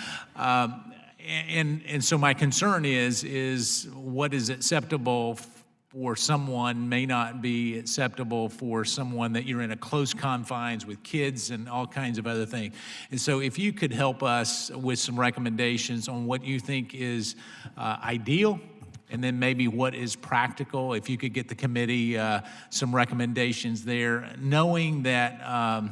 And so my concern is what is acceptable for someone may not be acceptable for someone that you're in a close confines with kids and all kinds of other things. And so if you could help us with some recommendations on what you think is ideal, and then maybe what is practical, if you could get the committee some recommendations there, knowing that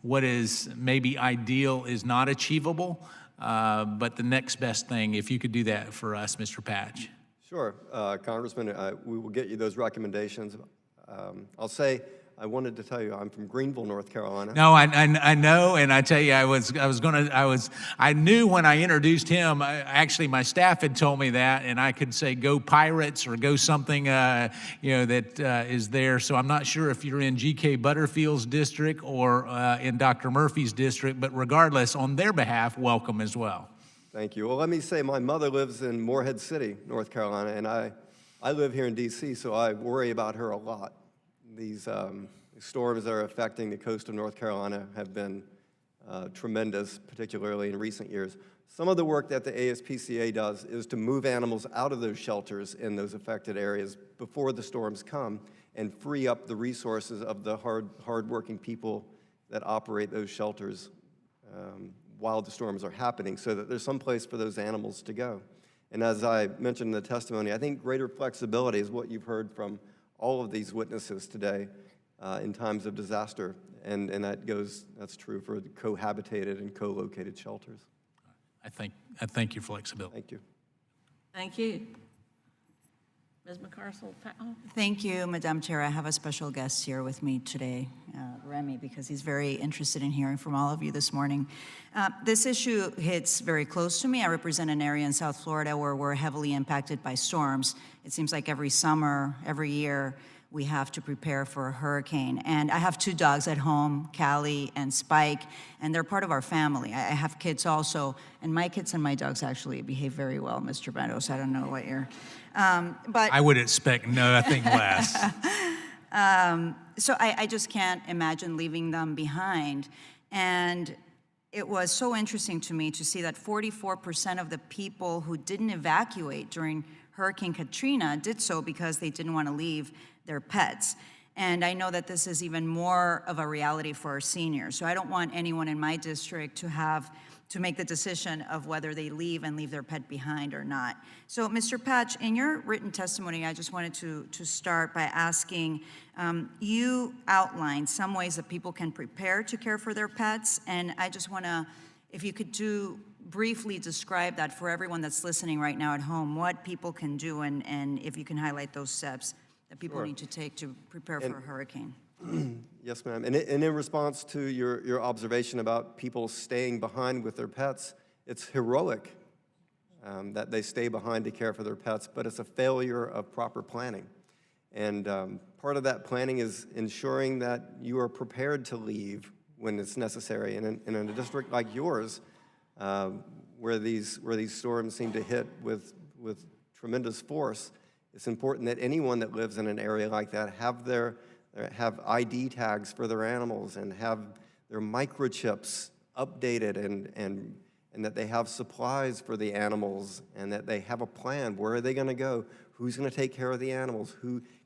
what is maybe ideal is not achievable, but the next best thing, if you could do that for us, Mr. Patch. Sure, Congressman, we will get you those recommendations. I'll say, I wanted to tell you, I'm from Greenville, North Carolina. No, I know, and I tell you, I knew when I introduced him. Actually, my staff had told me that, and I could say go Pirates or go something, that is there. So I'm not sure if you're in G.K. Butterfield's district or in Dr. Murphy's district, but regardless, on their behalf, welcome as well. Thank you. Well, let me say my mother lives in Morehead City, North Carolina, and I live here in D.C., so I worry about her a lot. These storms that are affecting the coast of North Carolina have been tremendous, particularly in recent years. Some of the work that the ASPCA does is to move animals out of those shelters in those affected areas before the storms come and free up the resources of the hard-working people that operate those shelters while the storms are happening, so that there's some place for those animals to go. And as I mentioned in the testimony, I think greater flexibility is what you've heard from all of these witnesses today in times of disaster, and that's true for the cohabitated and co-located shelters. I thank you for flexibility. Thank you. Thank you. Ms. McCarcel? Thank you, Madam Chair. I have a special guest here with me today, Remy, because he's very interested in hearing from all of you this morning. This issue hits very close to me. I represent an area in South Florida where we're heavily impacted by storms. It seems like every summer, every year, we have to prepare for a hurricane. And I have 2 dogs at home, Callie and Spike, and they're part of our family. I have kids also, and my kids and my dogs actually behave very well, Mr. Meadows. I don't know what you're... but I would expect nothing less. So I just can't imagine leaving them behind. And it was so interesting to me to see that 44% of the people who didn't evacuate during Hurricane Katrina did so because they didn't want to leave their pets. And I know that this is even more of a reality for our seniors. So I don't want anyone in my district to make the decision of whether they leave and leave their pet behind or not. So Mr. Patch, in your written testimony, I just wanted to start by asking, you outlined some ways that people can prepare to care for their pets. And I just wanna, if you could briefly describe that for everyone that's listening right now at home, what people can do, and if you can highlight those steps that people need to take to prepare for a hurricane. Yes, ma'am. And in response to your observation about people staying behind with their pets, it's heroic that they stay behind to care for their pets, but it's a failure of proper planning. And part of that planning is ensuring that you are prepared to leave when it's necessary. And in a district like yours, where these storms seem to hit with tremendous force, it's important that anyone that lives in an area like that have ID tags for their animals and have their microchips updated and that they have supplies for the animals and that they have a plan. Where are they going to go? Who's going to take care of the animals?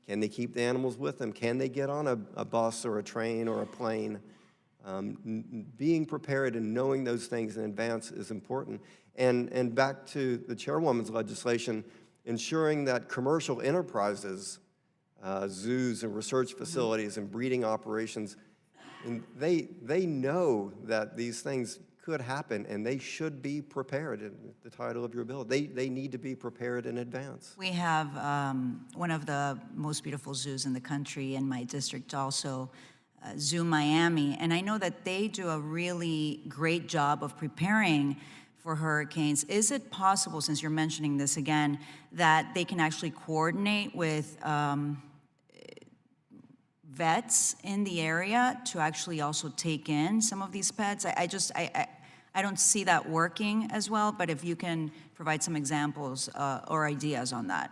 Can they keep the animals with them? Can they get on a bus or a train or a plane? Being prepared and knowing those things in advance is important. And back to the chairwoman's legislation, ensuring that commercial enterprises, zoos and research facilities and breeding operations, and they know that these things could happen and they should be prepared. In the title of your bill, they need to be prepared in advance. We have one of the most beautiful zoos in the country in my district also, Zoo Miami, and I know that they do a really great job of preparing for hurricanes. Is it possible, since you're mentioning this again, that they can actually coordinate with vets in the area to actually also take in some of these pets? I don't see that working as well, but if you can provide some examples or ideas on that.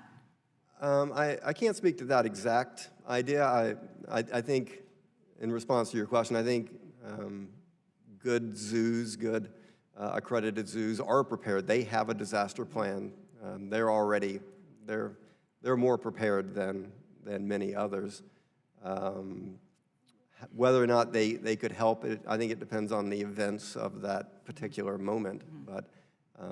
I can't speak to that exact idea. I think, in response to your question, I think good zoos, good accredited zoos are prepared. They have a disaster plan. They're more prepared than many others. Whether or not they could help, I think it depends on the events of that particular moment. But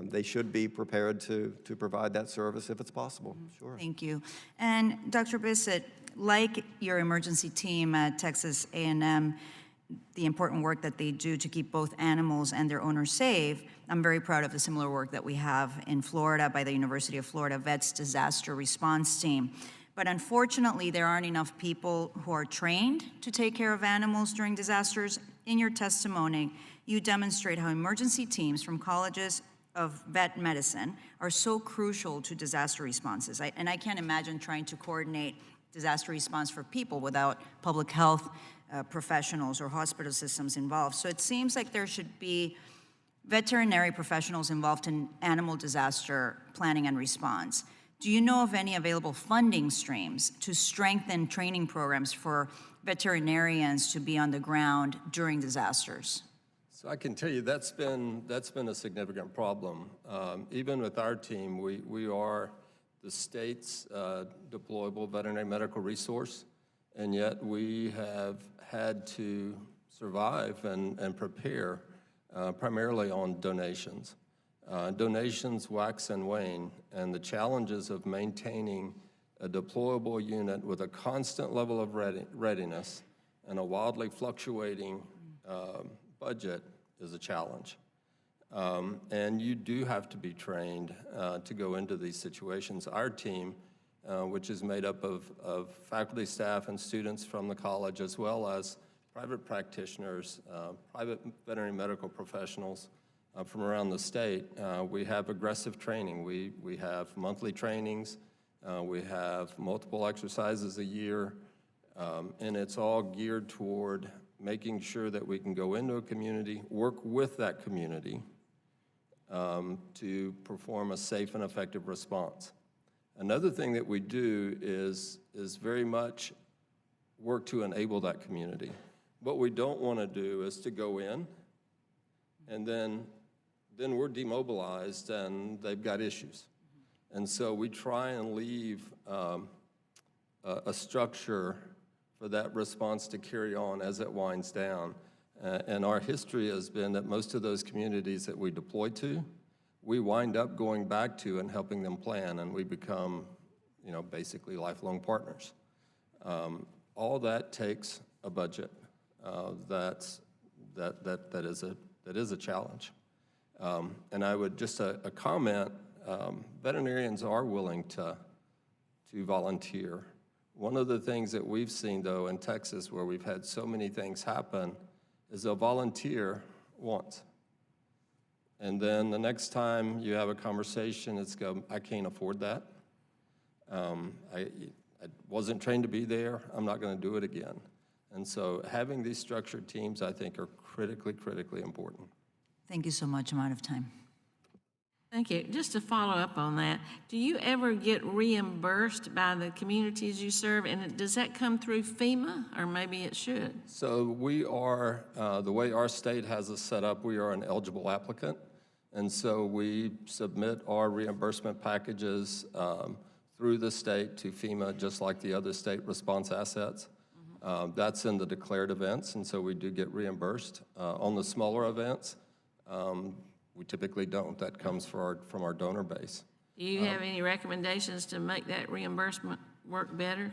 they should be prepared to provide that service if it's possible. Sure. Thank you. And Dr. Bassett, like your emergency team at Texas A&M, the important work that they do to keep both animals and their owners safe, I'm very proud of the similar work that we have in Florida by the University of Florida Vets Disaster Response Team. But unfortunately, there aren't enough people who are trained to take care of animals during disasters. In your testimony, you demonstrate how emergency teams from colleges of vet medicine are so crucial to disaster responses. And I can't imagine trying to coordinate disaster response for people without public health professionals or hospital systems involved. So it seems like there should be veterinary professionals involved in animal disaster planning and response. Do you know of any available funding streams to strengthen training programs for veterinarians to be on the ground during disasters? So I can tell you that's been a significant problem. Even with our team, we are the state's deployable veterinary medical resource, and yet we have had to survive and prepare primarily on donations. Donations wax and wane, and the challenges of maintaining a deployable unit with a constant level of readiness and a wildly fluctuating budget is a challenge. And you do have to be trained to go into these situations. Our team, which is made up of faculty, staff, and students from the college, as well as private practitioners, private veterinary medical professionals from around the state, we have aggressive training. We have monthly trainings, we have multiple exercises a year, and it's all geared toward making sure that we can go into a community, work with that community to perform a safe and effective response. Another thing that we do is very much work to enable that community. What we don't want to do is to go in, and then we're demobilized and they've got issues. And so we try and leave a structure for that response to carry on as it winds down. And our history has been that most of those communities that we deploy to, we wind up going back to and helping them plan, and we become, you know, basically lifelong partners. All that takes a budget. That is a challenge. And I would just a comment. Veterinarians are willing to volunteer. One of the things that we've seen, though, in Texas, where we've had so many things happen, is they'll volunteer once. And then the next time you have a conversation, it's go, I can't afford that. I wasn't trained to be there. I'm not going to do it again. And so having these structured teams, I think, are critically, critically important. Thank you so much. I'm out of time. Thank you. Just to follow up on that, do you ever get reimbursed by the communities you serve? And does that come through FEMA, or maybe it should? So we are, the way our state has us set up, we are an eligible applicant. And so we submit our reimbursement packages through the state to FEMA, just like the other state response assets. That's in the declared events, and so we do get reimbursed. On the smaller events, we typically don't. That comes from our donor base. Do you have any recommendations to make that reimbursement work better?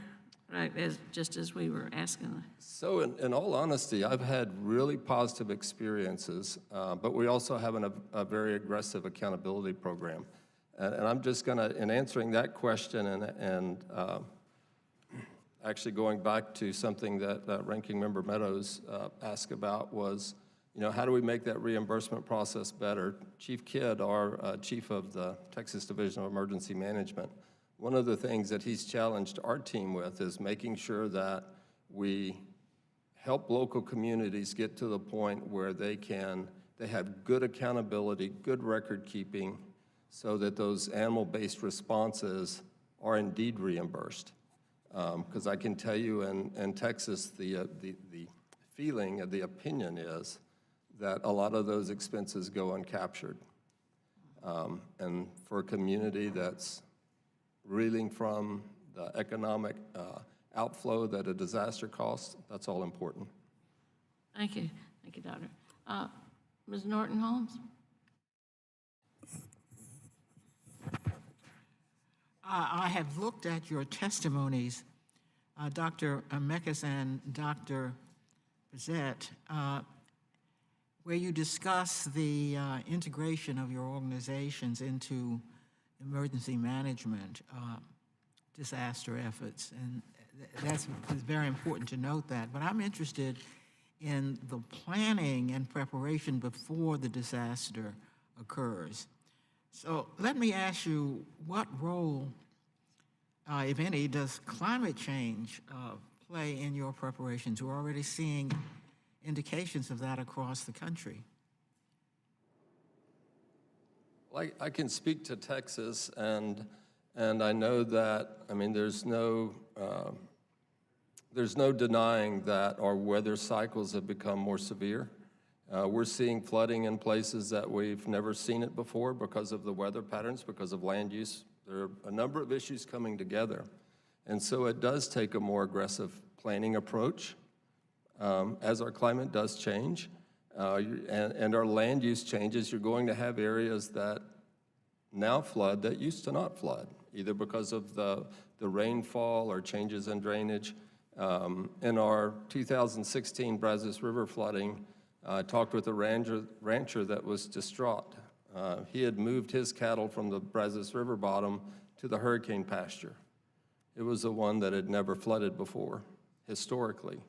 Right, just as we were asking. So in all honesty, I've had really positive experiences, but we also have a very aggressive accountability program. And I'm just gonna, in answering that question and actually going back to something that Ranking Member Meadows asked about was, you know, how do we make that reimbursement process better? Chief Kidd, our chief of the Texas Division of Emergency Management, one of the things that he's challenged our team with is making sure that we help local communities get to the point where they have good accountability, good record keeping, so that those animal-based responses are indeed reimbursed. Because I can tell you in Texas, the feeling, the opinion is that a lot of those expenses go uncaptured. And for a community that's reeling from the economic outflow that a disaster costs, that's all important. Thank you. Thank you, Doctor. Ms. Norton-Holmes? I have looked at your testimonies, Dr. Mecca and Dr. Bassett, where you discuss the integration of your organizations into emergency management, disaster efforts, and it's very important to note that. But I'm interested in the planning and preparation before the disaster occurs. So let me ask you, what role, if any, does climate change play in your preparations? We're already seeing indications of that across the country. Well, I can speak to Texas, and I know that, I mean, there's no denying that our weather cycles have become more severe. We're seeing flooding in places that we've never seen it before because of the weather patterns, because of land use. There are a number of issues coming together. And so it does take a more aggressive planning approach as our climate does change and our land use changes. You're going to have areas that now flood that used to not flood, either because of the rainfall or changes in drainage. In our 2016 Brazos River flooding, I talked with a rancher that was distraught. He had moved his cattle from the Brazos River bottom to the hurricane pasture. It was the one that had never flooded before, historically.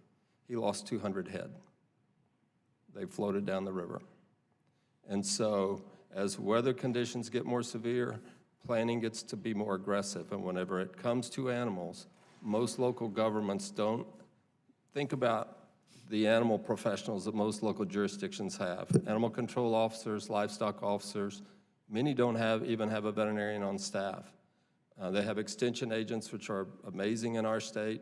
He lost 200 head. They floated down the river. And so as weather conditions get more severe, planning gets to be more aggressive. And whenever it comes to animals, most local governments don't think about the animal professionals that most local jurisdictions have. Animal control officers, livestock officers, many don't even have a veterinarian on staff. They have extension agents, which are amazing in our state,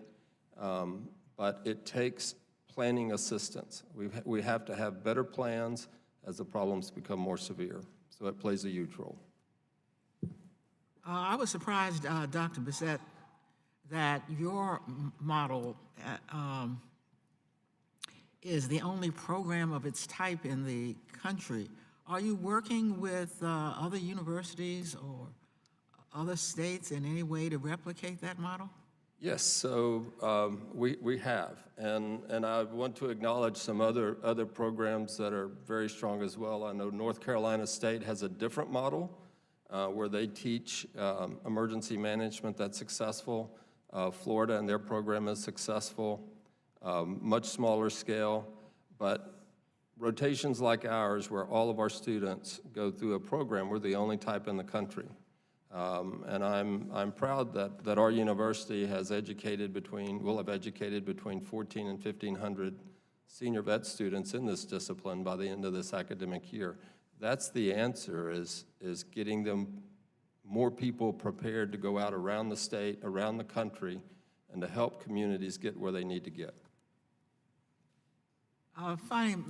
but it takes planning assistance. We have to have better plans, as the problems become more severe. So it plays a huge role. I was surprised, Dr. Bassett, that your model is the only program of its type in the country. Are you working with other universities or other states in any way to replicate that model? Yes, so we have, and I want to acknowledge some other programs that are very strong as well. I know North Carolina State has a different model where they teach emergency management that's successful. Florida and their program is successful, much smaller scale, but rotations like ours, where all of our students go through a program, we're the only type in the country. And I'm proud that our university has will have educated between 1,400 and 1,500 senior vet students in this discipline by the end of this academic year. That's the answer, is getting them more people prepared to go out around the state, around the country, and to help communities get where they need to get. Finally,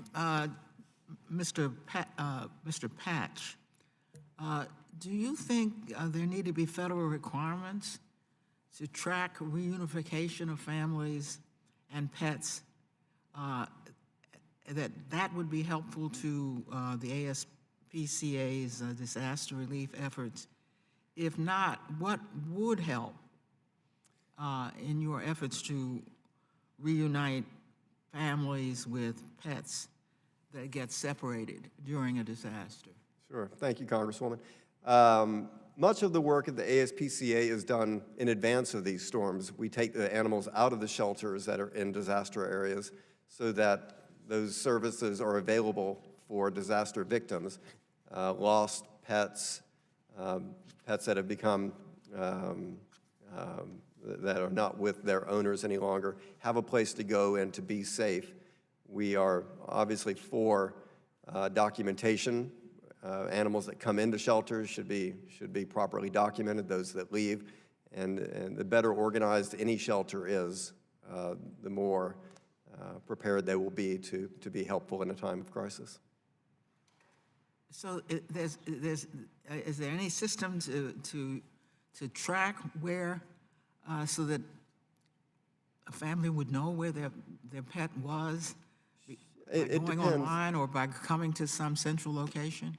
Mr. Patch, do you think there need to be federal requirements to track reunification of families and pets? That would be helpful to the ASPCA's disaster relief efforts. If not, what would help in your efforts to reunite families with pets that get separated during a disaster? Sure. Thank you, Congresswoman. Much of the work at the ASPCA is done in advance of these storms. We take the animals out of the shelters that are in disaster areas so that those services are available for disaster victims, lost pets, pets that have become, that are not with their owners any longer, have a place to go and to be safe. We are obviously for documentation. Animals that come into shelters should be properly documented, those that leave, and the better organized any shelter is, the more prepared they will be to be helpful in a time of crisis. So is there any system to track where, so that a family would know where their pet was, by going online or by coming to some central location?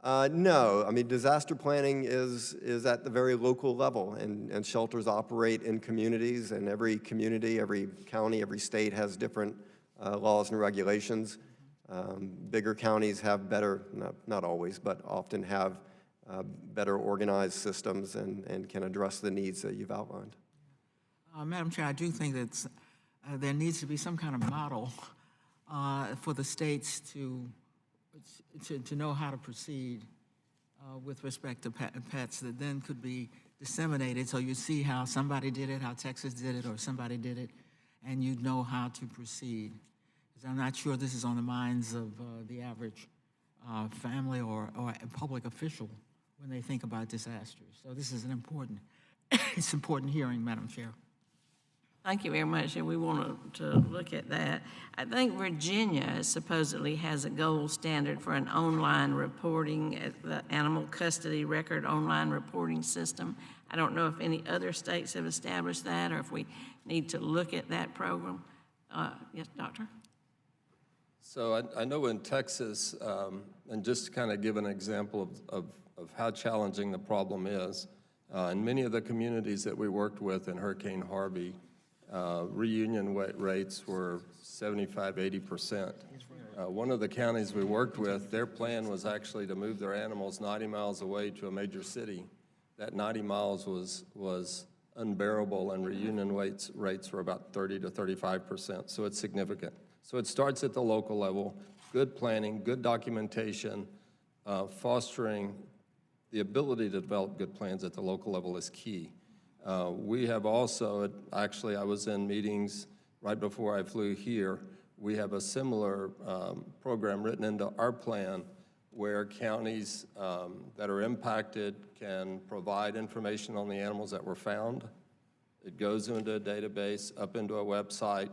No, I mean, disaster planning is at the very local level, and shelters operate in communities, and every community, every county, every state has different laws and regulations. Bigger counties have better, not always, but often have better organized systems and can address the needs that you've outlined. Madam Chair, I do think that there needs to be some kind of model for the states to know how to proceed with respect to pets that then could be disseminated, so you see how somebody did it, how Texas did it, or somebody did it, and you know how to proceed. Because I'm not sure this is on the minds of the average family or a public official when they think about disasters. So this is an important, it's important hearing, Madam Chair. Thank you very much, and we want to look at that. I think Virginia supposedly has a gold standard for an online reporting, the animal custody record online reporting system. I don't know if any other states have established that or if we need to look at that program. Yes, Doctor? So I know in Texas, and just to kind of give an example of how challenging the problem is, in many of the communities that we worked with in Hurricane Harvey, reunion rates were 75, 80%. One of the counties we worked with, their plan was actually to move their animals 90 miles away to a major city. That 90 miles was unbearable, and reunion rates were about 30 to 35%, so it's significant. So it starts at the local level, good planning, good documentation, fostering the ability to develop good plans at the local level is key. We have also, actually I was in meetings right before I flew here, we have a similar program written into our plan where counties that are impacted can provide information on the animals that were found. It goes into a database, up into a website.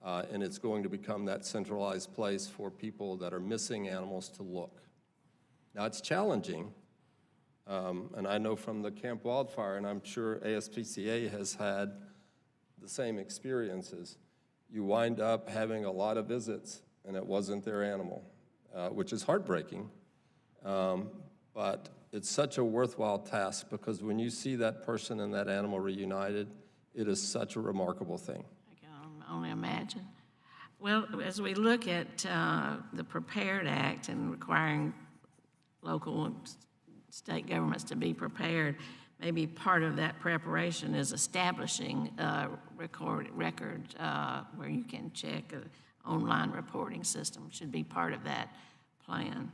and it's going to become that centralized place for people that are missing animals to look. Now, it's challenging, and I know from the Camp Wildfire, and I'm sure ASPCA has had the same experiences. You wind up having a lot of visits, and it wasn't their animal, which is heartbreaking. But it's such a worthwhile task, because when you see that person and that animal reunited, it is such a remarkable thing. I can only imagine. Well, as we look at the Prepared Act and requiring local and state governments to be prepared, maybe part of that preparation is establishing a record where you can check an online reporting system. Should be part of that plan.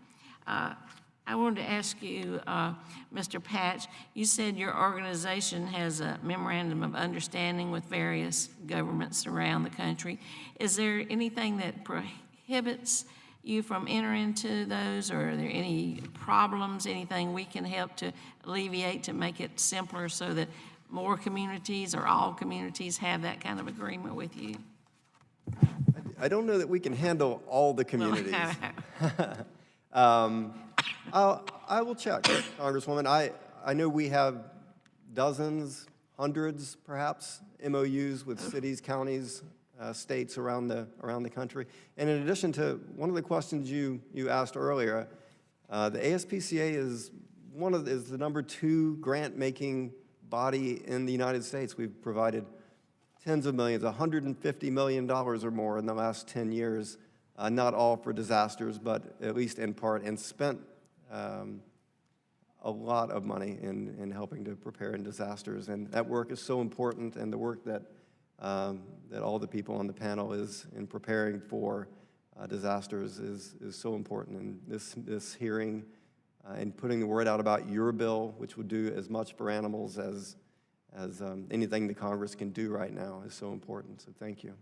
I wanted to ask you, Mr. Patch, you said your organization has a memorandum of understanding with various governments around the country. Is there anything that prohibits you from entering into those, or are there any problems, anything we can help to alleviate to make it simpler so that more communities or all communities have that kind of agreement with you? I don't know that we can handle all the communities. I will check, Congresswoman. I know we have dozens, hundreds, perhaps, MOUs with cities, counties, states around the country. And in addition to one of the questions you asked earlier, the ASPCA is the #2 grant-making body in the United States. We've provided tens of millions, $150 million or more in the last 10 years, not all for disasters, but at least in part, and spent a lot of money in helping to prepare in disasters. And that work is so important, and the work that all the people on the panel is in preparing for disasters is so important. And this hearing and putting the word out about your bill, which would do as much for animals as anything the Congress can do right now, is so important. So thank you.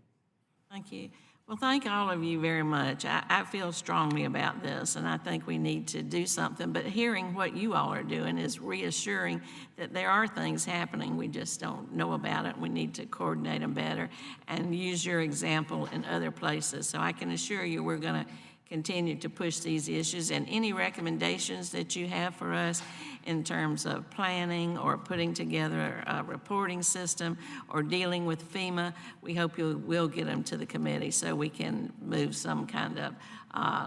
Thank you. Well, thank all of you very much. I feel strongly about this, and I think we need to do something. But hearing what you all are doing is reassuring that there are things happening. We just don't know about it. We need to coordinate them better and use your example in other places. So I can assure you we're going to continue to push these issues, and any recommendations that you have for us in terms of planning or putting together a reporting system or dealing with FEMA, we hope you will get them to the committee so we can move some kind of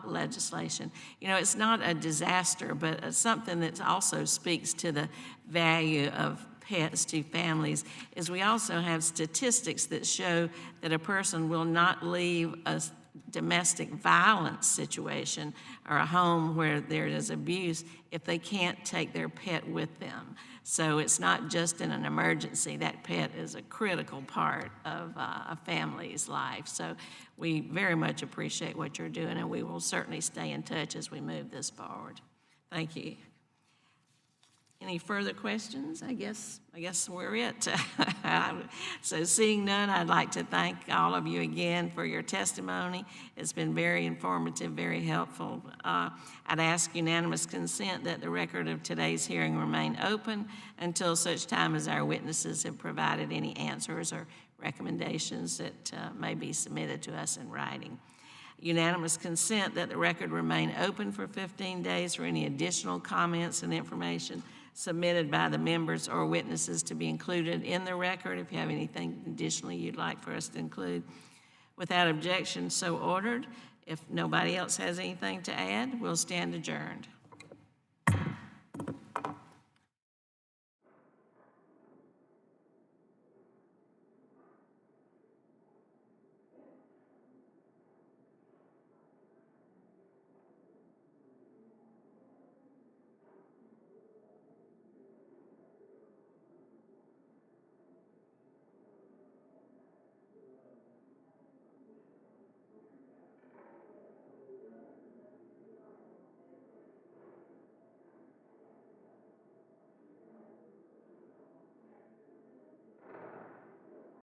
legislation. You know, it's not a disaster, but something that also speaks to the value of pets to families is we also have statistics that show that a person will not leave a domestic violence situation or a home where there is abuse if they can't take their pet with them. So it's not just in an emergency. That pet is a critical part of a family's life. So we very much appreciate what you're doing, and we will certainly stay in touch as we move this forward. Thank you. Any further questions? I guess we're it. So seeing none, I'd like to thank all of you again for your testimony. It's been very informative, very helpful. I'd ask unanimous consent that the record of today's hearing remain open until such time as our witnesses have provided any answers or recommendations that may be submitted to us in writing. Unanimous consent that the record remain open for 15 days for any additional comments and information submitted by the members or witnesses to be included in the record. If you have anything additionally you'd like for us to include. Without objection, so ordered. If nobody else has anything to add, we'll stand adjourned.